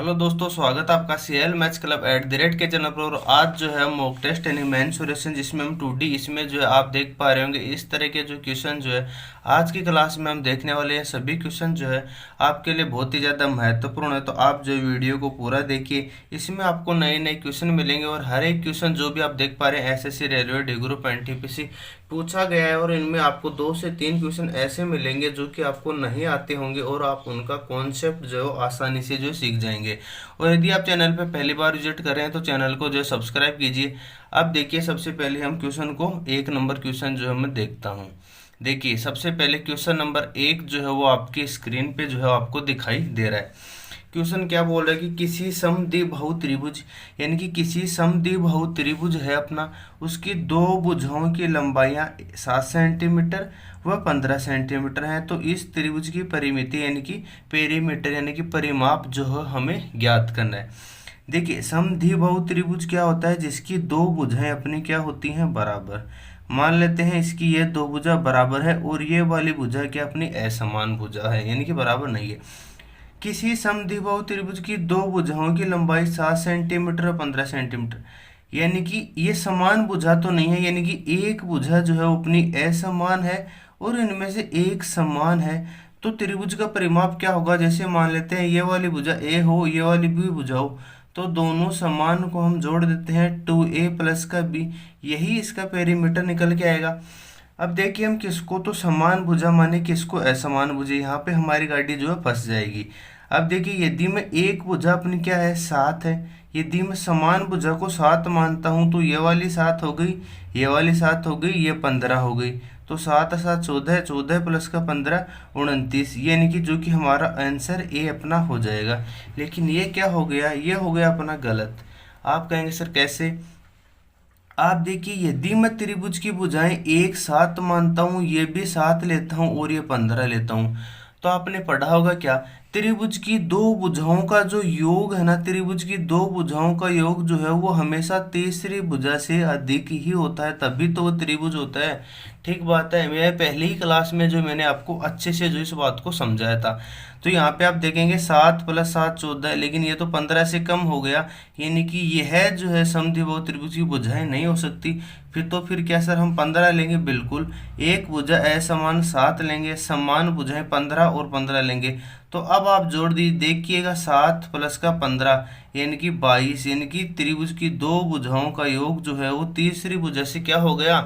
Hello दोस्तों, स्वागत है आपका सीएल मैथ्स क्लब @ के चैनल पर। और आज जो है मॉक टेस्ट यानी मेन सॉल्यूशन जिसमें हम 2D इसमें जो है आप देख पा रहे होंगे इस तरह के जो क्वेश्चन जो है आज की क्लास में हम देखने वाले हैं। सभी क्वेश्चन जो है आपके लिए बहुत ही ज़्यादा महत्वपूर्ण है, तो आप जो वीडियो को पूरा देखिए। इसमें आपको नए नए क्वेश्चन मिलेंगे और हर एक क्वेश्चन जो भी आप देख पा रहे हैं SSC, railway, D group, NTPC पूछा गया है। और इनमें आपको 2 से 3 क्वेश्चन ऐसे मिलेंगे जो कि आपको नहीं आते होंगे और आप उनका कॉन्सेप्ट जो है आसानी से जो सीख जाएंगे। और यदि आप चैनल पर पहली बार विजिट कर रहे हैं तो चैनल को जो है सब्सक्राइब कीजिए। अब देखिए, सबसे पहले हम क्वेश्चन को 1 नंबर क्वेश्चन जो है मैं देखता हूँ। देखिए, सबसे पहले क्वेश्चन नंबर 1 जो है वो आपकी स्क्रीन पे जो है आपको दिखाई दे रहा है। क्वेश्चन क्या बोल रहा है कि किसी समद्विबाहु त्रिभुज यानी कि किसी समद्विबाहु त्रिभुज है अपना, उसकी 2 भुजाओं की लंबाइयाँ 7 सेंटीमीटर व 15 सेंटीमीटर है। तो इस त्रिभुज की परिमिति यानी कि पेरीमीटर यानी कि परिमाप जो है हमें ज्ञात करना है। देखिए, समद्विबाहु त्रिभुज क्या होता है, जिसकी 2 भुजाएं अपनी क्या होती हैं, बराबर। मान लेते हैं इसकी ये 2 भुजा बराबर है और ये वाली भुजा क्या अपनी असमान भुजा है यानी कि बराबर नहीं है। किसी समद्विबाहु त्रिभुज की 2 भुजाओं की लंबाई 7 सेंटीमीटर और 15 सेंटीमीटर, यानी कि ये समान भुजा तो नहीं है, यानी कि एक भुजा जो है वो अपनी असमान है और इनमें से एक समान है। तो त्रिभुज का परिमाप क्या होगा, जैसे मान लेते हैं ये वाली भुजा ए हो, ये वाली बी भुजा हो, तो दोनों समान को हम जोड़ देते हैं 2a प्लस का b, यही इसका पेरीमीटर निकल के आएगा। अब देखिए, हम किसको तो समान भुजा माने, किसको असमान भुजा, यहाँ पे हमारी गाड़ी जो है फंस जाएगी। अब देखिए, यदि मैं एक भुजा अपनी क्या है, 7 है, यदि मैं समान भुजा को 7 मानता हूँ तो ये वाली 7 हो गई, ये वाली 7 हो गई, ये 15 हो गई। तो 7 7 14, 14 प्लस का 15 29, यानी कि जो कि हमारा आंसर ए अपना हो जाएगा। लेकिन ये क्या हो गया, ये हो गया अपना गलत। आप कहेंगे सर कैसे। आप देखिए, यदि मैं त्रिभुज की भुजाएं एक साथ मानता हूँ, ये भी 7 लेता हूँ और ये 15 लेता हूँ, तो आपने पढ़ा होगा क्या, त्रिभुज की 2 भुजाओं का जो योग है ना, त्रिभुज की 2 भुजाओं का योग जो है वो हमेशा तीसरी भुजा से अधिक ही होता है, तभी तो वो त्रिभुज होता है। ठीक बात है, मैं पहली ही क्लास में जो मैंने आपको अच्छे से जो इस बात को समझाया था। तो यहाँ पे आप देखेंगे 7 + 7 14, लेकिन ये तो 15 से कम हो गया, यानी कि यह जो है समद्विबाहु त्रिभुज की भुजाएं नहीं हो सकती। फिर क्या सर, हम 15 लेंगे, बिल्कुल। एक भुजा असमान 7 लेंगे, समान भुजाएं 15 और 15 लेंगे। तो अब आप जोड़ दी देखिएगा, 7 प्लस का 15 यानी कि 22, यानी कि त्रिभुज की 2 भुजाओं का योग जो है वो तीसरी भुजा से क्या हो गया,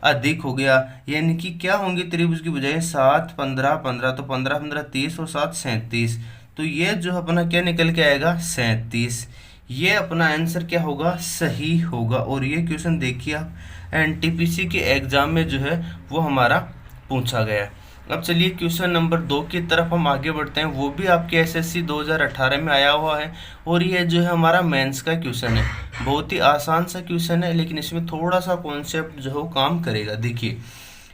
अधिक हो गया। यानी कि क्या होंगी त्रिभुज की भुजाएं, 7 15 15, तो 15 15 30 और 7 37। तो ये जो अपना क्या निकल के आएगा, 37। ये अपना आंसर क्या होगा, सही होगा। और ये क्वेश्चन देखिए आप, एनटीपीसी के एग्जाम में जो है वो हमारा पूछा गया है। अब चलिए क्वेश्चन नंबर 2 की तरफ हम आगे बढ़ते हैं। वो भी आपके एसएससी 2018 में आया हुआ है और ये जो है हमारा मेंस का क्वेश्चन है। बहुत ही आसान सा क्वेश्चन है, लेकिन इसमें थोड़ा सा कॉन्सेप्ट जो है वो काम करेगा। देखिए,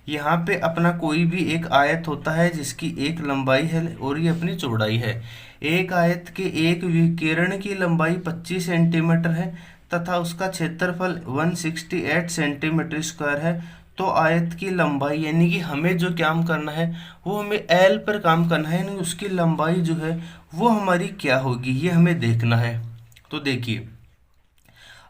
यहाँ पे अपना कोई भी एक आयत होता है जिसकी एक लंबाई है और ये अपनी चौड़ाई है। एक आयत के एक विकिरण की लंबाई 25 सेंटीमीटर है तथा उसका क्षेत्रफल 168 सेंटीमीटर स्क्वायर है। तो आयत की लंबाई यानी कि हमें जो काम करना है वो हमें एल पर काम करना है, यानी उसकी लंबाई जो है वो हमारी क्या होगी, ये हमें देखना है। तो देखिए,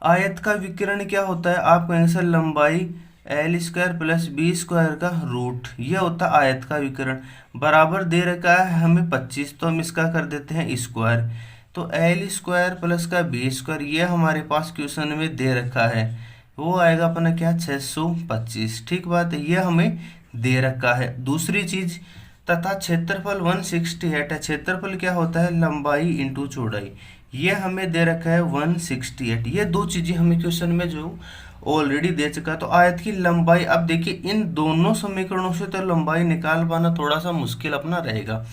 आयत का विकिरण क्या होता है, आप कहेंगे सर लंबाई L² + B² का रूट, ये होता है आयत का विकिरण। बराबर दे रखा है हमें 25, तो हम इसका कर देते हैं स्क्वायर। तो L² + का B² ये हमारे पास क्वेश्चन में दे रखा है, वो आएगा अपना क्या, 625। ठीक बात है, ये हमें दे रखा है। दूसरी चीज, तथा क्षेत्रफल 168 है। क्षेत्रफल क्या होता है, लंबाई इंटू चौड़ाई, ये हमें दे रखा है 168। ये 2 चीजें हमें क्वेश्चन में जो ऑलरेडी दे चुका। तो आयत की लंबाई, अब देखिए इन दोनों समीकरणों से तो लंबाई निकाल पाना थोड़ा सा मुश्किल अपना रहेगा।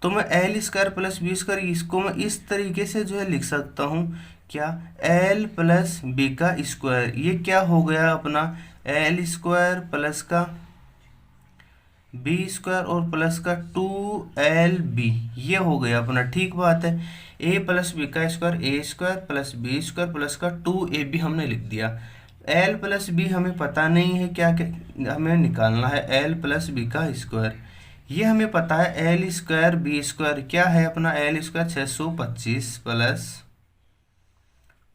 तो मैं L² + B², इसको मैं इस तरीके से जो है लिख सकता हूँ, क्या, L + B का स्क्वायर। ये क्या हो गया अपना, L² + का B² और प्लस का 2LB, ये हो गया अपना। ठीक बात है, A + B का स्क्वायर, A² + B² प्लस का 2AB हमने लिख दिया। L + B हमें पता नहीं है क्या, हमें निकालना है L + B का स्क्वायर। ये हमें पता है एल स्क्वायर बी स्क्वायर क्या है अपना, L square 625 plus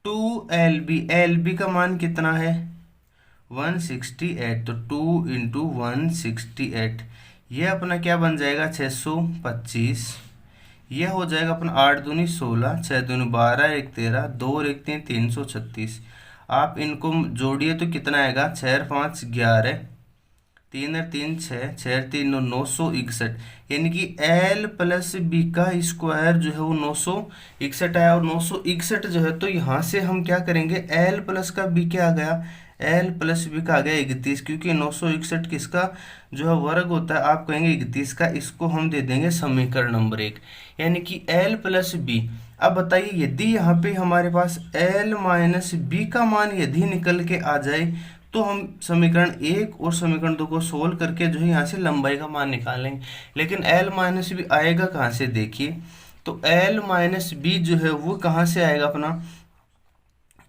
2 L B का मान कितना है 168, तो 2 × 168 ये अपना क्या बन जाएगा 625। यह हो जाएगा अपना 8 दूनी 16, 6 दूनी 12, 1 13, 2 और 1 3, 336। आप इनको जोड़िए तो कितना आएगा 6 और 5 11, 3 और 3 6, 6 और 3 9, 961। यानी कि एल प्लस बी का स्क्वायर जो है वो 961 आया, और 961 जो है तो यहाँ से हम क्या करेंगे, एल प्लस का बी क्या आ गया, एल प्लस बी का आ गया 31, क्योंकि 961 किसका जो है वर्ग होता है, आप कहेंगे 31 का, इसको हम दे देंगे समीकरण नंबर 1, यानी कि एल प्लस बी। अब बताइए यदि यहाँ पे हमारे पास एल माइनस बी का मान यदि निकल के आ जाए तो हम समीकरण 1 और समीकरण 2 को सोल्व करके जो है यहाँ से लंबाई का मान निकालेंगे। लेकिन एल माइनस बी आएगा कहाँ से, देखिए तो एल माइनस बी जो है वो कहाँ से आएगा अपना,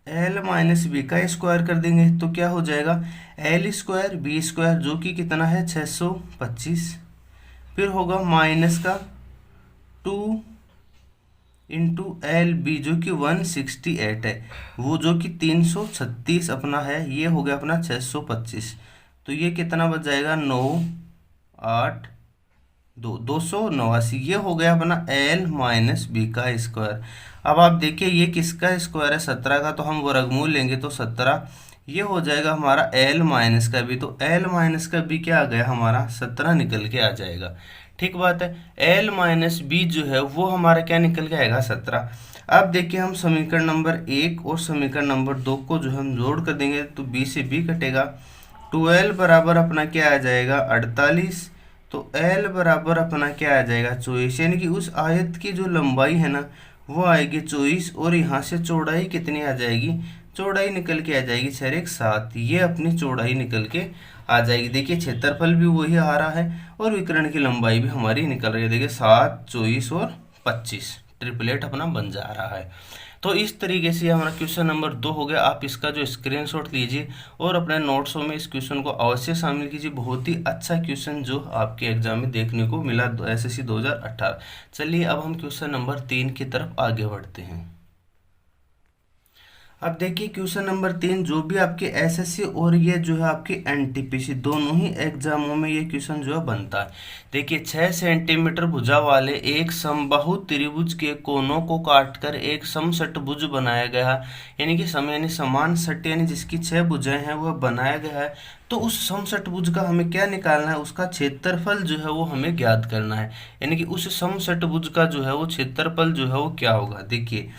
एल माइनस बी का स्क्वायर कर देंगे तो क्या हो जाएगा एल स्क्वायर बी स्क्वायर जो कि कितना है 625, फिर होगा माइनस का 2 × एल बी जो कि 168 है, वो जो कि 336 अपना है, ये हो गया अपना 625। तो ये कितना बच जाएगा 9 8 2 289, ये हो गया अपना एल माइनस बी का स्क्वायर। अब आप देखिए ये किसका स्क्वायर है 17 का, तो हम वर्गमूल लेंगे तो 17, ये हो जाएगा हमारा एल माइनस का बी, तो एल माइनस का बी क्या आ गया हमारा 17 निकल के आ जाएगा। ठीक बात है, एल माइनस बी जो है वो हमारा क्या निकल के आएगा 17। अब देखिए हम समीकरण नंबर 1 और समीकरण नंबर 2 को जो हम जोड़ कर देंगे तो बी से बी कटेगा, 12 बराबर अपना क्या आ जाएगा 48, तो एल बराबर अपना क्या आ जाएगा 24, यानी कि उस आयत की जो लंबाई है ना वो आएगी 24, और यहाँ से चौड़ाई कितनी आ जाएगी, चौड़ाई निकल के आ जाएगी 6 1 7, ये अपनी चौड़ाई निकल के आ जाएगी। देखिए क्षेत्रफल भी वही आ रहा है और विकर्ण की लंबाई भी हमारी निकल रही है, देखिए 7 24 और 25 ट्रिपलेट अपना बन जा रहा है। तो इस तरीके से हमारा क्वेश्चन नंबर 2 हो गया। आप इसका जो स्क्रीनशॉट लीजिए और अपने नोट्सों में इस क्वेश्चन को अवश्य शामिल कीजिए, बहुत ही अच्छा क्वेश्चन जो आपके एग्जाम में देखने को मिला एसएससी 2018। चलिए अब हम क्वेश्चन नंबर 3 की तरफ आगे बढ़ते हैं। अब देखिए क्वेश्चन नंबर 3 जो भी आपके एसएससी और ये जो है आपके एनटीपीसी दोनों ही एग्जामों में ये क्वेश्चन जो है बनता है। देखिए 6 सेंटीमीटर भुजा वाले एक समबाहु त्रिभुज के कोनों को काटकर एक समषटभुज बनाया गया, यानी कि यानी समान सट यानी जिसकी 6 भुजाएं हैं वह बनाया गया है। तो उस समषटभुज का हमें क्या निकालना है, उसका क्षेत्रफल जो है वो हमें ज्ञात करना है, यानी कि उस समषटभुज का जो है वो क्षेत्रफल जो है वो क्या होगा। देखिए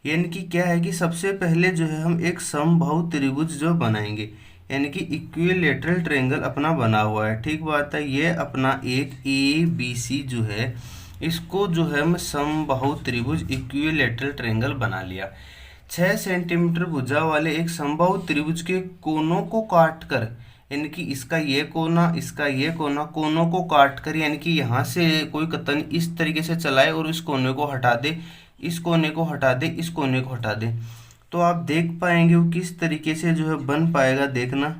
यानी कि क्या है कि सबसे पहले जो है हम एक समबाहु त्रिभुज जो बनाएंगे, यानी कि इक्विलेटरल ट्रायंगल अपना बना हुआ है। ठीक बात है, ये अपना एक ए बी सी जो है इसको जो है हम समबाहु त्रिभुज इक्विलेटरल ट्रायंगल बना लिया। 6 सेंटीमीटर भुजा वाले एक समबाहु त्रिभुज के कोनों को काट कर, यानी कि इसका ये कोना इसका ये कोना, कोनों को काट कर यानी कि यहाँ से कोई कतन इस तरीके से चलाए और इस कोने को हटा दे, इस कोने को हटा दे, इस कोने को हटा दे, तो आप देख पाएंगे वो किस तरीके से जो है बन पाएगा। देखना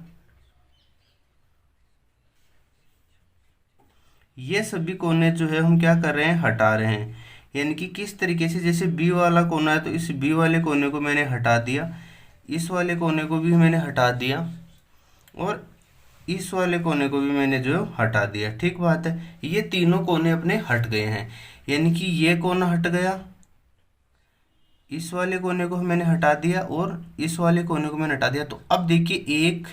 ये सभी कोने जो है हम क्या कर रहे हैं हटा रहे हैं, यानी कि किस तरीके से, जैसे बी वाला कोना है तो इस बी वाले कोने को मैंने हटा दिया, इस वाले कोने को भी मैंने हटा दिया और इस वाले कोने को भी मैंने जो हटा दिया। ठीक बात है, ये तीनों कोने अपने हट गए हैं, यानी कि ये कोना हट गया, इस वाले कोने को मैंने हटा दिया और इस वाले कोने को मैंने हटा दिया। तो अब देखिए 1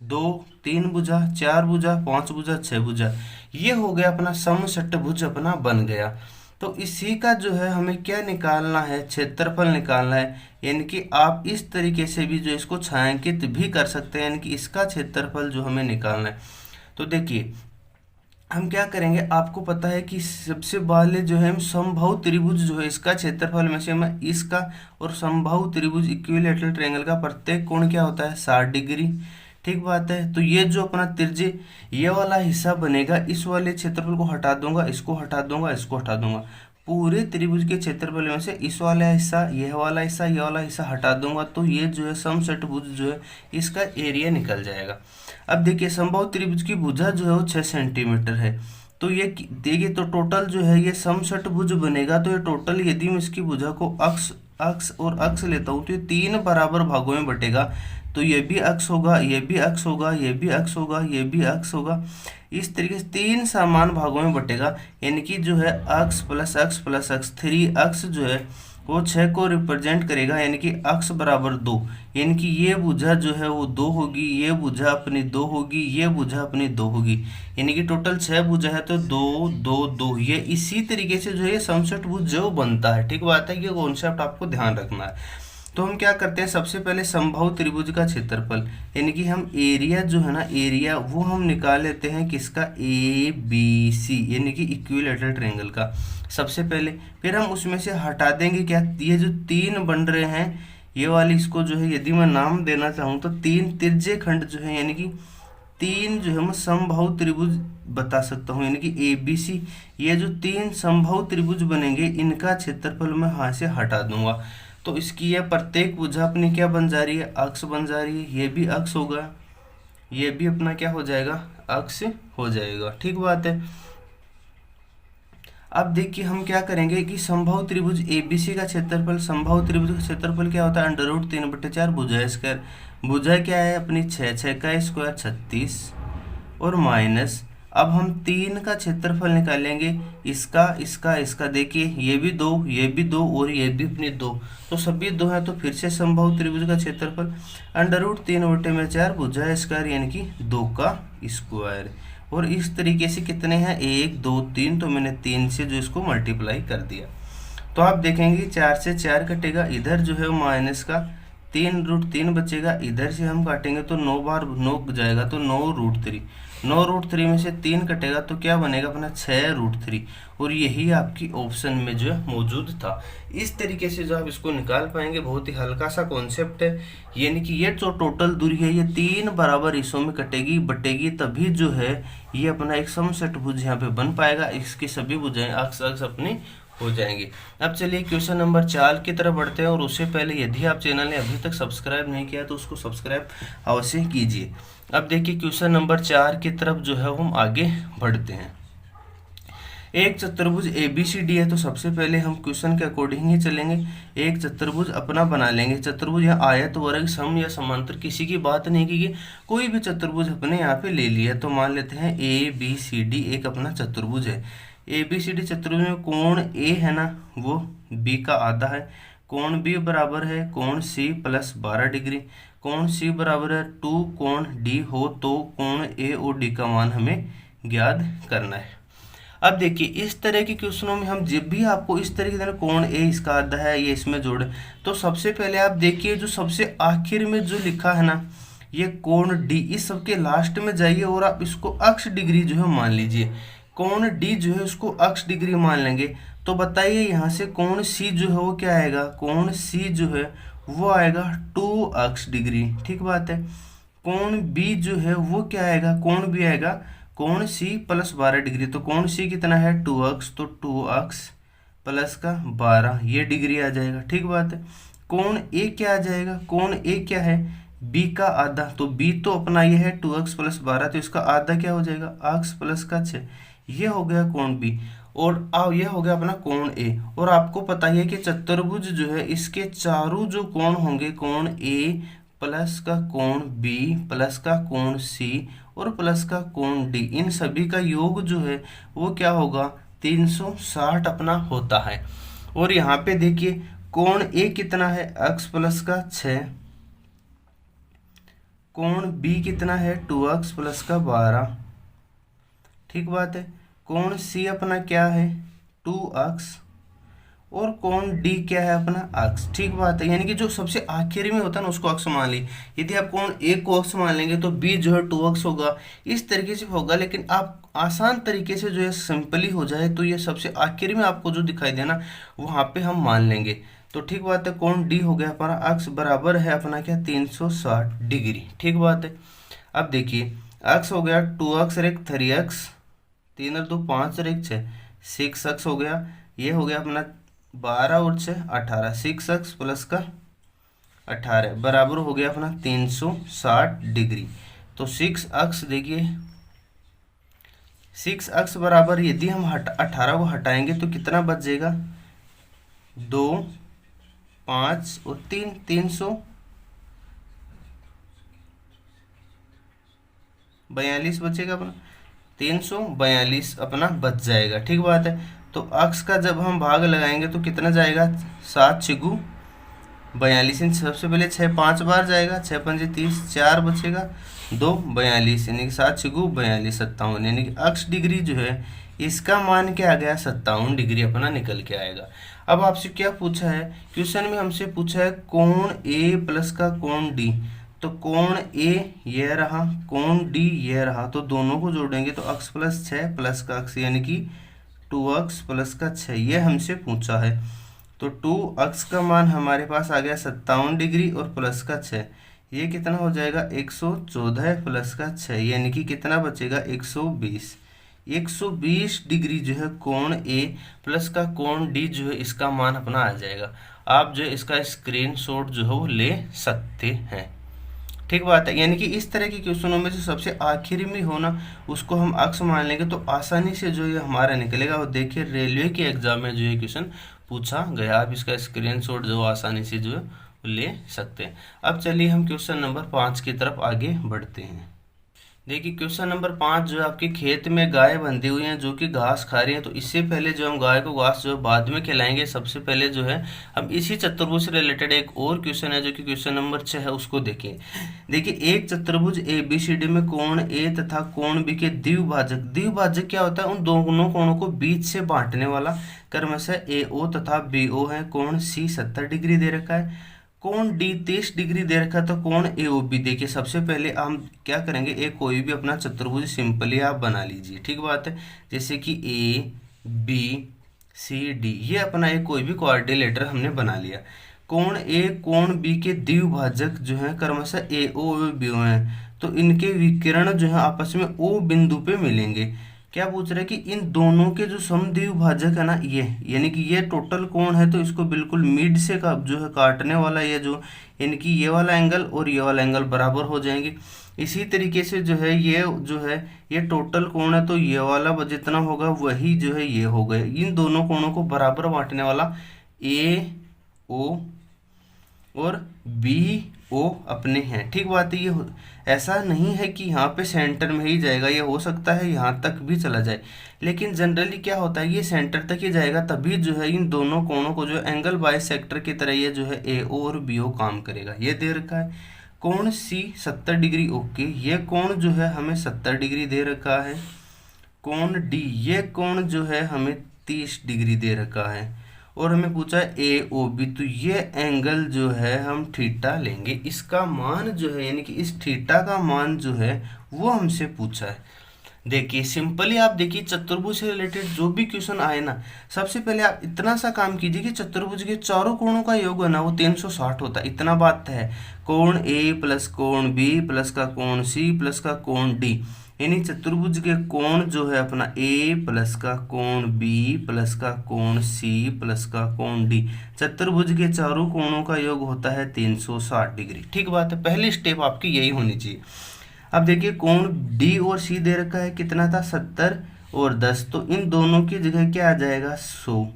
2 3 भुजा, 4 भुजा, 5 भुजा, 6 भुजा, ये हो गया अपना समषटभुज अपना बन गया। तो इसी का जो है हमें क्या निकालना है, क्षेत्रफल निकालना है, यानी कि आप इस तरीके से भी जो इसको छायांकित भी कर सकते हैं, यानी कि इसका क्षेत्रफल जो हमें निकालना है। तो देखिए हम क्या करेंगे, आपको पता है कि सबसे पहले जो है हम समबाहु त्रिभुज जो है इसका क्षेत्रफल में से हम इसका, और समबाहु त्रिभुज इक्विलेटरल ट्रायंगल का प्रत्येक कोण क्या होता है 60 डिग्री। ठीक बात है, तो ये जो अपना त्रिज्य ये वाला हिस्सा बनेगा, इस वाले क्षेत्रफल को हटा दूंगा, इसको हटा दूंगा, इसको हटा दूंगा, पूरे त्रिभुज के क्षेत्रफल में से इस वाला हिस्सा, यह वाला हिस्सा, यह वाला हिस्सा हटा दूंगा, तो ये जो है समषटभुज जो है इसका एरिया निकल जाएगा। अब देखिए समबाहु त्रिभुज की भुजा जो है वो 6 सेंटीमीटर है, तो ये देखिए, तो टोटल जो है ये समषटभुज बनेगा। तो ये टोटल यदि मैं इसकी भुजा को अक्ष अक्ष और अक्ष लेता हूँ तो ये 3 बराबर भागों में बटेगा। तो ये भी अक्ष होगा, ये भी अक्ष होगा, ये भी अक्ष होगा, ये भी अक्ष होगा। इस तरीके से 3 समान भागों में बटेगा। यानी कि जो है अक्ष प्लस अक्ष प्लस अक्ष, 3 अक्ष जो है वो 6 को रिप्रेजेंट करेगा, यानी कि अक्ष बराबर 2। यानी कि ये भुजा जो है वो 2 होगी, ये भुजा अपनी 2 होगी, ये भुजा अपनी 2 होगी। यानी कि टोटल 6 भुजा है तो 2 2 2। ये इसी तरीके से जो है समषटभुज जो बनता है। ठीक बात है, ये कॉन्सेप्ट आपको ध्यान रखना है। तो हम क्या करते हैं, सबसे पहले समबाहु त्रिभुज का क्षेत्रफल, यानी कि हम एरिया जो है ना, एरिया वो हम निकाल लेते हैं किसका, ए बी सी, यानी कि इक्विलैटरल ट्रायंगल का सबसे पहले। फिर हम उसमें से हटा देंगे क्या, ये जो 3 बन रहे हैं ये वाली, इसको जो है यदि मैं नाम देना चाहूँ तो 3 तिर्जे खंड जो है, यानी कि 3 जो है मैं समबाहु त्रिभुज बता सकता हूँ। यानी कि ए बी सी, ये जो 3 समबाहु त्रिभुज बनेंगे इनका क्षेत्रफल मैं यहाँ से हटा दूंगा। तो इसकी यह प्रत्येक भुजा अपनी क्या बन जा रही है, अक्ष बन जा रही है। ये भी अक्ष होगा, ये भी अपना क्या हो जाएगा, अक्ष हो जाएगा। ठीक बात है। अब देखिए हम क्या करेंगे कि समबाहु त्रिभुज एबीसी का क्षेत्रफल, समबाहु त्रिभुज का क्षेत्रफल क्या होता है, √3/4 भुजा स्क्वायर। भुजा क्या है अपनी 6, 6 का स्क्वायर 36 और माइनस। अब हम 3 का क्षेत्रफल निकालेंगे, इसका इसका इसका। देखिए ये भी 2, ये भी 2 और ये भी अपनी 2, तो सभी 2 है। तो फिर से समबाहु त्रिभुज का क्षेत्रफल √3/4 भुजा स्क्वायर, यानी कि 2 का स्क्वायर। और इस तरीके से कितने हैं, 1 2 3, तो मैंने 3 से जो इसको मल्टीप्लाई कर दिया। तो आप देखेंगे 4 से 4 कटेगा, इधर जो है माइनस का 3√3 बचेगा, इधर से हम काटेंगे तो 9 बार 9 जाएगा तो 9√3। 9√3 में से 3 कटेगा तो क्या बनेगा अपना 6√3। और यही आपकी ऑप्शन में जो है मौजूद था। इस तरीके से जो आप इसको निकाल पाएंगे, बहुत ही हल्का सा कॉन्सेप्ट है। यानी कि ये जो टोटल दूरी है ये 3 बराबर हिस्सों में कटेगी बटेगी, तभी जो है ये अपना एक समषटभुज यहाँ पे बन पाएगा। इसकी सभी भुजाएं अक्ष अक्ष अपनी हो जाएंगे। अब चलिए क्वेश्चन नंबर 4 की तरफ बढ़ते हैं। और उससे पहले यदि आप चैनल ने अभी तक सब्सक्राइब नहीं किया तो उसको सब्सक्राइब अवश्य कीजिए। अब देखिए क्वेश्चन नंबर 4 की तरफ जो है हम आगे बढ़ते हैं। एक चतुर्भुज ABCD है, तो सबसे पहले हम क्वेश्चन के अकॉर्डिंग ही चलेंगे। एक चतुर्भुज अपना बना लेंगे। चतुर्भुज या आयत वर्ग सम या समांतर किसी की बात नहीं की, कोई भी चतुर्भुज अपने यहाँ पे ले लिया। तो मान लेते हैं ABCD एक अपना चतुर्भुज है। ABCD चतुर्भुज में कोण A है ना, वो B का आधा है। कोण B बराबर है कोण C प्लस 12 डिग्री। कोण C बराबर है 2 कोण D हो तो कोण A और D का मान हमें ज्ञात करना है। अब देखिए इस तरह के क्वेश्चनों में हम जब भी आपको इस तरह की कोण A इसका आधा है ये इसमें जोड़े, तो सबसे पहले आप देखिए जो सबसे आखिर में जो लिखा है ना ये कोण D, इस सबके लास्ट में जाइए और आप इसको अक्ष डिग्री जो है मान लीजिए। कोण D जो है उसको अक्ष डिग्री मान लेंगे। तो बताइए यहाँ से कोण C जो है वो क्या आएगा, कोण C जो है वो आएगा 2 अक्ष डिग्री। ठीक बात है। कोण B जो है वो क्या आएगा, कोण B आएगा कोण C प्लस 12 डिग्री। तो कोण C कितना है 2 अक्ष, तो 2 अक्ष प्लस का 12 ये डिग्री आ जाएगा। ठीक बात है। कोण A क्या आ जाएगा, कोण A क्या है B का आधा, तो B तो अपना ये है 2 अक्ष प्लस 12, तो इसका आधा क्या हो जाएगा अक्ष प्लस का 6। ये हो गया कोण B। और ये हो गया अपना कोण A। और आपको पता ही है कि चतुर्भुज जो है इसके चारों जो कोण होंगे, कोण A प्लस का कोण B प्लस का कोण C और प्लस का कोण D, इन सभी का योग जो है वो क्या होगा 360 अपना होता है। और यहाँ पे देखिए कोण A कितना है अक्ष प्लस का 6, कोण B कितना है 2 अक्ष प्लस का 12। ठीक बात है। कोण C अपना क्या है 2 अक्ष और कोण D क्या है अपना अक्ष। ठीक बात है। यानी कि जो सबसे आखिर में होता है ना उसको अक्ष मान ली। यदि आप कोण A को अक्ष मान लेंगे तो B जो है 2 अक्ष होगा। इस तरीके से होगा, लेकिन आप आसान तरीके से जो है सिंपली हो जाए तो ये सबसे आखिर में आपको जो दिखाई देना वहाँ पे हम मान लेंगे। तो ठीक बात है। कोण D हो गया हमारा अक्ष बराबर है अपना क्या 360 डिग्री। ठीक बात है। अब देखिए अक्ष हो गया 2 अक्ष और 1 3 अक्ष, 3 और 2 5 और 1 6, 6 अक्ष हो गया। ये हो गया अपना 12 और 6 18, 6 अक्ष प्लस का 18 बराबर हो गया अपना 360 डिग्री। तो 6 अक्ष देखिए 6 अक्स बराबर यदि हम 18 को हटाएंगे तो कितना बच जाएगा, 2 5 और 3, 342 बचेगा अपना, 342 अपना बच जाएगा। ठीक बात है। तो अक्स का जब हम भाग लगाएंगे तो कितना जाएगा, 7 6 42, सबसे पहले 6 5 बार जाएगा, 6 5 30, 4 बचेगा, 2 42, यानी कि 7 6 42 57, यानी कि अक्स डिग्री जो है इसका मान क्या आ गया, 57 डिग्री अपना निकल के आएगा। अब आपसे क्या पूछा है, क्वेश्चन में हमसे पूछा है कोण ए प्लस का कोण डी। तो कोण ए ये रहा, कोण डी ये रहा, तो दोनों को जोड़ेंगे तो अक्स प्लस 6 प्लस का अक्स यानी कि 2 अक्स प्लस का 6, ये हमसे पूछा है। तो 2 अक्स का मान हमारे पास आ गया 57 डिग्री और प्लस का 6, ये कितना हो जाएगा 114 प्लस का 6, यानी कि कितना बचेगा 120। 120 डिग्री जो है कोण ए प्लस का कोण डी जो है इसका मान अपना आ जाएगा। आप जो है इसका स्क्रीनशॉट जो है वो ले सकते हैं। ठीक बात है। यानी कि इस तरह के क्वेश्चनों में जो सबसे आखिरी में हो ना उसको हम अक्स मान लेंगे तो आसानी से जो ये हमारा निकलेगा। और देखिए रेलवे के एग्जाम में जो ये क्वेश्चन पूछा गया, आप इसका स्क्रीनशॉट जो आसानी से जो ले सकते हैं। अब चलिए हम क्वेश्चन नंबर 5 की तरफ आगे बढ़ते हैं। देखिए क्वेश्चन नंबर 5 जो है आपके खेत में गाय बंधी हुई हैं जो कि घास खा रही हैं। तो इससे पहले जो हम गाय को घास जो है बाद में खिलाएंगे, सबसे पहले जो है हम इसी चतुर्भुज से रिलेटेड एक और क्वेश्चन है जो कि क्वेश्चन नंबर 6 है उसको देखें। देखिए एक चतुर्भुज ABCD में कोण ए तथा कोण बी के द्विभाजक, द्विभाजक क्या होता है, उन दोनों कोणों को बीच से बांटने वाला क्रमशः AO तथा BO है। कोण C 70 डिग्री दे रखा है, कोण डी 30 डिग्री दे रखा है। तो कोण AOB देखिए सबसे पहले हम क्या करेंगे, एक कोई भी अपना चतुर्भुज सिंपली आप बना लीजिए। ठीक बात है। जैसे कि ABCD ये अपना एक कोई भी क्वाड्रिलेटरल हमने बना लिया। कोण A कोण B के द्विभाजक जो है क्रमशः AO और BO हैं। तो इनके विकिरण जो है आपस में O बिंदु पे मिलेंगे। क्या पूछ रहे हैं कि इन दोनों के जो समद्विभाजक है ना ये, यानी कि ये टोटल कोण है तो इसको बिल्कुल मिड से का जो है काटने वाला ये जो, यानी कि ये वाला एंगल और ये वाला एंगल बराबर हो जाएंगे। इसी तरीके से जो है ये टोटल कोण है तो ये वाला जितना होगा वही जो है ये हो गए। इन दोनों कोणों को बराबर बांटने वाला AO और BO अपने हैं। ठीक बात है। ये ऐसा नहीं है कि यहाँ पे सेंटर में ही जाएगा, ये हो सकता है यहाँ तक भी चला जाए, लेकिन जनरली क्या होता है ये सेंटर तक ही जाएगा, तभी जो है इन दोनों कोणों को जो एंगल बाइसेक्टर की तरह ये जो है AO और BO काम करेगा। ये दे रखा है कोण C 70 डिग्री, ओके, ये कोण जो है हमें 70 डिग्री दे रखा है। कोण D ये कोण जो है हमें 30 डिग्री दे रखा है और हमें पूछा है AOB, तो ये एंगल जो है हम थीटा लेंगे। इसका मान जो है यानी कि इस थीटा का मान जो है वो हमसे पूछा है। देखिए सिंपली आप देखिए चतुर्भुज से रिलेटेड जो भी क्वेश्चन आए ना, सबसे पहले आप इतना सा काम कीजिए कि चतुर्भुज के चारों कोणों का योग है ना वो 360 होता है। इतना बात है। कोण A प्लस कोण B प्लस का कोण C प्लस का कोण D, यानी चतुर्भुज के कोण जो है अपना A प्लस का कोण B प्लस का कोण C प्लस का कोण D, चतुर्भुज के चारों कोणों का योग होता है 360 डिग्री। ठीक बात है। पहली स्टेप आपकी यही होनी चाहिए। अब देखिए कोण D और C दे रखा है, कितना था 70 और 10, तो इन दोनों की जगह क्या आ जाएगा 100।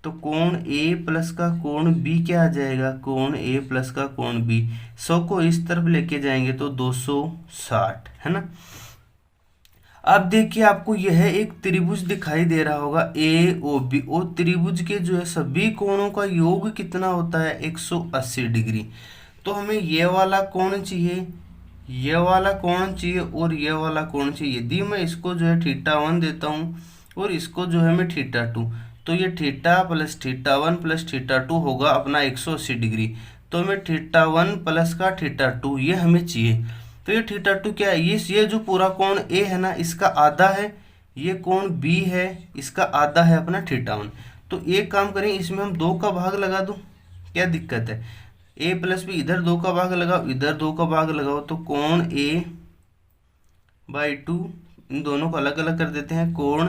तो कोण A प्लस का कोण B क्या आ जाएगा, कोण A प्लस का कोण B, 100 को इस तरफ लेके जाएंगे तो 260 है ना। अब देखिए आपको यह एक त्रिभुज दिखाई दे रहा होगा AOB, और त्रिभुज के जो है सभी कोणों का योग कितना होता है 180 डिग्री। तो हमें ये वाला कोण चाहिए, ये वाला कोण चाहिए और ये वाला कोण चाहिए। यदि मैं इसको जो है θ1 देता हूँ और इसको जो है मैं θ2, तो ये θ प्लस θ1 प्लस θ2 होगा अपना 180 डिग्री। तो हमें θ1 प्लस का θ2 ये हमें चाहिए। तो ये θ2 क्या है, ये जो पूरा कोण A है ना इसका आधा है, ये कोण B है इसका आधा है अपना θ1। तो एक काम करें इसमें हम 2 का भाग लगा दूं, क्या दिक्कत है, A प्लस B इधर 2 का भाग लगाओ इधर 2 का भाग लगाओ, तो कोण A/2 इन दोनों को अलग अलग कर देते हैं, कोण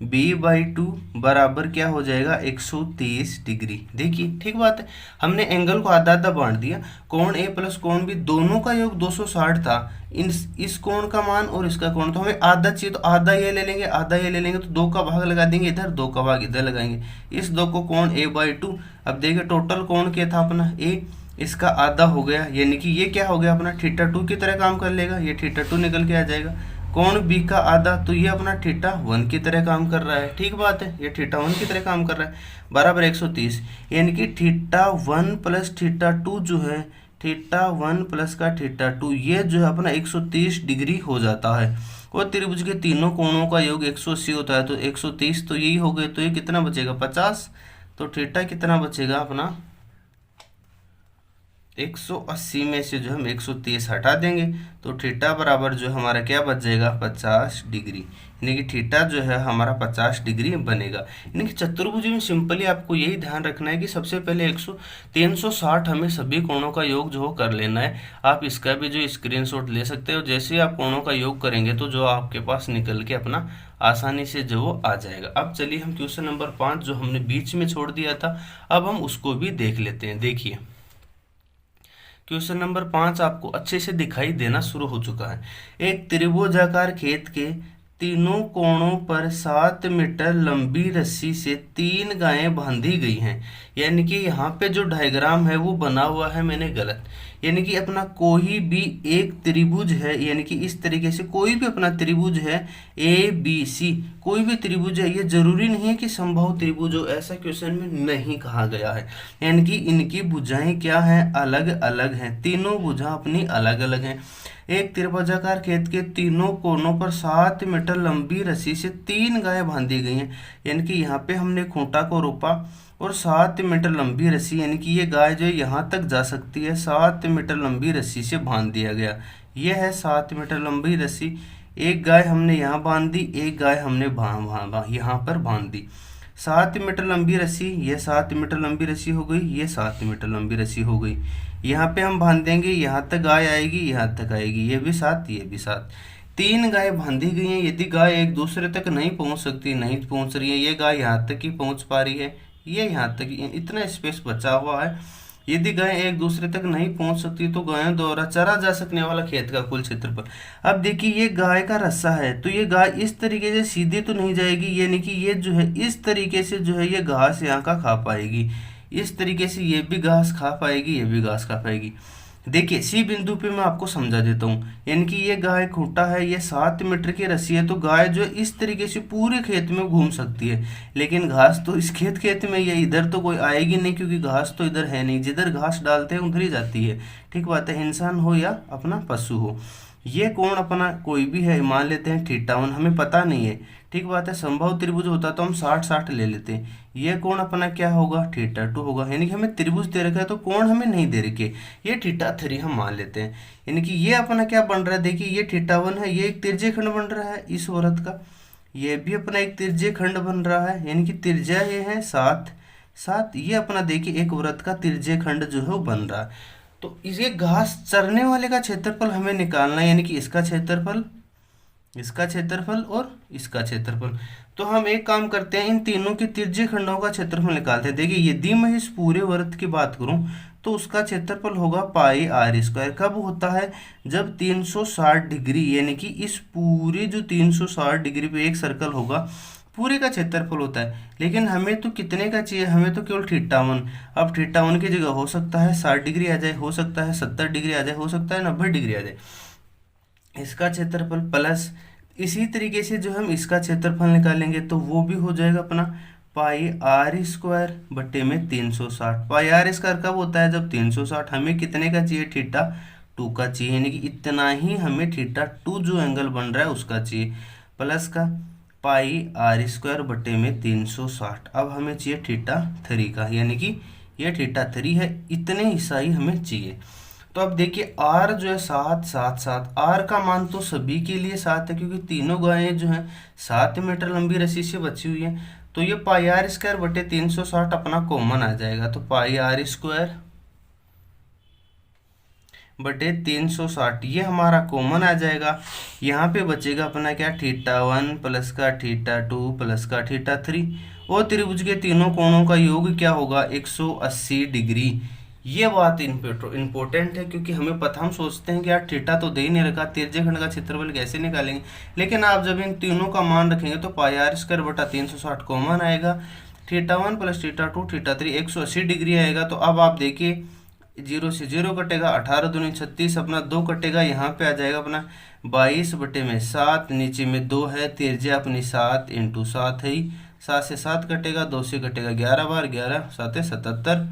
b/2 बराबर क्या हो जाएगा 130 डिग्री। देखिए ठीक बात है, हमने एंगल को आधा आधा बांट दिया। कोण ए प्लस कोण बी दोनों का योग 260 था। इस कोण का मान और इसका कोण, तो हमें आधा चाहिए तो आधा ये ले लेंगे, आधा ये ले लेंगे, तो 2 का भाग लगा देंगे इधर, 2 का भाग इधर लगाएंगे। इस 2 को कोण a/2। अब देखिए टोटल कोण क्या था अपना a, इसका आधा हो गया, यानी कि ये क्या हो गया अपना θ2 की तरह काम कर लेगा, ये θ2 निकल के आ जाएगा। कोण बी का आधा, तो ये अपना θ1 की तरह काम कर रहा है। ठीक बात है, ये θ1 की तरह काम कर रहा है, बराबर 130। यानी कि θ1 प्लस θ2 जो है, θ1 प्लस का θ2 ये जो है अपना 130 डिग्री हो जाता है। और त्रिभुज के तीनों कोणों का योग 180 होता है, तो 130 तो यही हो गए, तो ये कितना बचेगा 50। तो θ कितना बचेगा अपना 180 में से जो हम 130 हटा देंगे, तो थीटा बराबर जो हमारा क्या बच जाएगा 50 डिग्री। यानी कि थीटा जो है हमारा 50 डिग्री बनेगा। यानी कि चतुर्भुज में सिंपली आपको यही ध्यान रखना है कि सबसे पहले 360 हमें सभी कोणों का योग जो कर लेना है। आप इसका भी जो स्क्रीनशॉट ले सकते हो, जैसे ही आप कोणों का योग करेंगे तो जो आपके पास निकल के अपना आसानी से जो वो आ जाएगा। अब चलिए हम क्वेश्चन नंबर 5 जो हमने बीच में छोड़ दिया था, अब हम उसको भी देख लेते हैं। देखिए क्वेश्चन नंबर 5 आपको अच्छे से दिखाई देना शुरू हो चुका है। एक त्रिभुजाकार खेत के तीनों कोणों पर 7 मीटर लंबी रस्सी से 3 गायें बांधी गई हैं। यानी कि यहाँ पे जो डायग्राम है वो बना हुआ है मैंने गलत। यानी कि अपना कोई भी एक त्रिभुज है, यानी कि इस तरीके से कोई भी अपना त्रिभुज है ABC, कोई भी त्रिभुज है, ये जरूरी नहीं है कि समबाहु त्रिभुज हो, ऐसा क्वेश्चन में नहीं कहा गया है। यानी कि इनकी भुजाएं क्या हैं, अलग अलग हैं, तीनों भुजा अपनी अलग अलग हैं। एक त्रिभुजाकार खेत के तीनों कोनों पर 7 मीटर लंबी रस्सी से 3 गायें बांधी गई हैं। यानी कि यहाँ पे हमने खूंटा को रोपा और 7 मीटर लंबी रस्सी, यानी कि ये गाय जो है यहाँ तक जा सकती है, 7 मीटर लंबी रस्सी से बांध दिया गया। ये है 7 मीटर लंबी रस्सी। एक गाय हमने यहाँ बांध दी, एक गाय हमने यहाँ पर बांध दी। 7 मीटर लंबी रस्सी, ये 7 मीटर लंबी रस्सी हो गई, ये 7 मीटर लंबी रस्सी हो गई। यहाँ पे हम बांध देंगे, यहाँ तक गाय आएगी, यहाँ तक आएगी, ये भी 7, ये भी 7। 3 गाय बांधी गई हैं। यदि गाय एक दूसरे तक नहीं पहुँच सकती, नहीं पहुँच रही है, ये गाय यहाँ तक ही पहुँच पा रही है, ये यहाँ तक ही, इतना स्पेस बचा हुआ है। यदि गाय एक दूसरे तक नहीं पहुंच सकती तो गायों द्वारा चरा जा सकने वाला खेत का कुल क्षेत्रफल। अब देखिए ये गाय का रस्सा है, तो ये गाय इस तरीके से सीधे तो नहीं जाएगी, यानी कि ये जो है इस तरीके से जो है ये घास यहाँ का खा पाएगी, इस तरीके से ये भी घास खा पाएगी, ये भी घास खा पाएगी। देखिए सी बिंदु पे मैं आपको समझा देता हूँ। यानी कि ये गाय खूंटा है, ये 7 मीटर की रस्सी है, तो गाय जो इस तरीके से पूरे खेत में घूम सकती है। लेकिन घास तो इस खेत में, ये इधर तो कोई आएगी नहीं, क्योंकि घास तो इधर है नहीं, जिधर घास डालते हैं उधर ही जाती है। ठीक बात है, इंसान हो या अपना पशु हो। ये कोण अपना कोई भी है, मान लेते हैं θ1, हमें पता नहीं है। ठीक बात है, संभव त्रिभुज होता तो हम 60-60 ले लेते हैं। ये कोण अपना क्या होगा θ2 होगा। यानी कि हमें त्रिभुज दे रखा है तो कोण हमें नहीं दे रखे, ये θ3 हम मान लेते हैं। यानी कि ये अपना क्या बन रहा है, देखिए ये θ1 है, ये एक तिरछे खंड बन रहा है इस वृत्त का, ये भी अपना एक तिरछे खंड बन रहा है। यानी कि त्रिज्या ये है 7, ये अपना देखिए एक वृत्त का तिरछे खंड जो है वो बन रहा है। तो इसे घास चरने वाले का क्षेत्रफल हमें निकालना है, यानी कि इसका क्षेत्रफल, इसका क्षेत्रफल और इसका क्षेत्रफल। तो हम एक काम करते हैं, इन तीनों के तिरछे खंडों का क्षेत्रफल निकालते हैं। देखिए यदि मैं इस पूरे वृत्त की बात करूं तो उसका क्षेत्रफल होगा πr²। कब होता है, जब 360 डिग्री, यानी कि इस पूरे जो 360 डिग्री पे एक सर्कल होगा, पूरे का क्षेत्रफल होता है। लेकिन हमें तो कितने का चाहिए, हमें तो केवल θ1। अब θ1 की जगह हो सकता है 60 डिग्री आ जाए, हो सकता है 70 डिग्री आ जाए, हो सकता है 90 डिग्री आ जाए। इसका क्षेत्रफल प्लस इसी तरीके से जो हम इसका क्षेत्रफल निकालेंगे तो वो भी हो जाएगा अपना πr² बट्टे में 360। πr² कब होता है, जब 360। हमें कितने का चाहिए, θ2 का चाहिए, यानी कि इतना ही हमें θ2 जो एंगल बन रहा है उसका चाहिए, प्लस का πr² बट्टे में 360। अब हमें चाहिए θ3 का, यानी कि ये θ3 है, इतने हिस्सा ही हमें चाहिए। तो अब देखिए r जो है 7, r का मान तो सभी के लिए 7 है, क्योंकि तीनों गायें जो हैं 7 मीटर लंबी रस्सी से बची हुई हैं। तो ये πr² बटे 360 अपना कॉमन आ जाएगा, तो πr² बटे 360, ये हमारा कॉमन आ जाएगा। यहाँ पे बचेगा अपना क्या, θ1 प्लस का θ2 प्लस का θ3, और त्रिभुज के तीनों कोणों का योग क्या होगा, 180 डिग्री। ये बात इंपॉर्टेंट है, क्योंकि हमें पता, हम सोचते हैं कि यार थीटा तो दे ही नहीं रखा, तिरछे खंड का क्षेत्रफल कैसे निकालेंगे, लेकिन आप जब इन तीनों का मान रखेंगे तो पाई आर स्क्वायर बटा 360 कॉमन आएगा, θ1 प्लस θ2 θ3 180 डिग्री आएगा। तो अब आप देखिए, 0 से 0 कटेगा, 18 दूनी 36, अपना 2 कटेगा, यहाँ पे आ जाएगा अपना 22 बटे में 7, नीचे में 2 है, त्रिज्या अपनी 7 इंटू 7 है ही, 7 से 7 कटेगा, 2 से कटेगा 11 बार, 11 7 77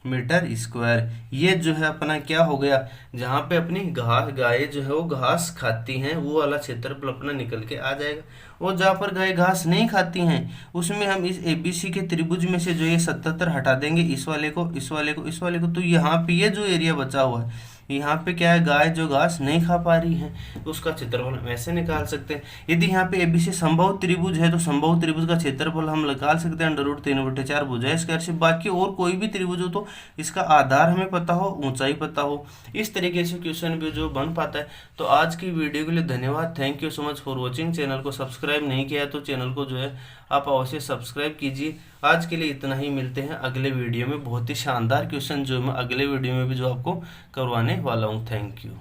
मीटर स्क्वायर। ये जो है अपना क्या हो गया, जहाँ पे अपनी गाय जो है वो घास खाती हैं, वो वाला क्षेत्रफल अपना निकल के आ जाएगा। और जहाँ पर गाय घास नहीं खाती हैं उसमें हम इस एबीसी के त्रिभुज में से जो ये 77 हटा देंगे, इस वाले को, इस वाले को, इस वाले को, तो यहाँ पे ये जो एरिया बचा हुआ है, यहाँ पे क्या है, गाय जो घास नहीं खा पा रही है, तो उसका क्षेत्रफल हम ऐसे निकाल सकते हैं। यदि यहाँ पे एबीसी संभव त्रिभुज है तो संभव त्रिभुज का क्षेत्रफल हम निकाल सकते हैं √3/4 भुजा स्क्वायर से। बाकी और कोई भी त्रिभुज हो तो इसका आधार हमें पता हो, ऊंचाई पता हो, इस तरीके से क्वेश्चन भी जो बन पाता है। तो आज की वीडियो के लिए धन्यवाद, thank you so much for watching. Channel को सब्सक्राइब नहीं किया है तो चैनल को जो है आप अवश्य सब्सक्राइब कीजिए। आज के लिए इतना ही, मिलते हैं अगले वीडियो में। बहुत ही शानदार क्वेश्चन जो मैं अगले वीडियो में भी जो आपको करवाने वाला हूँ। Thank you.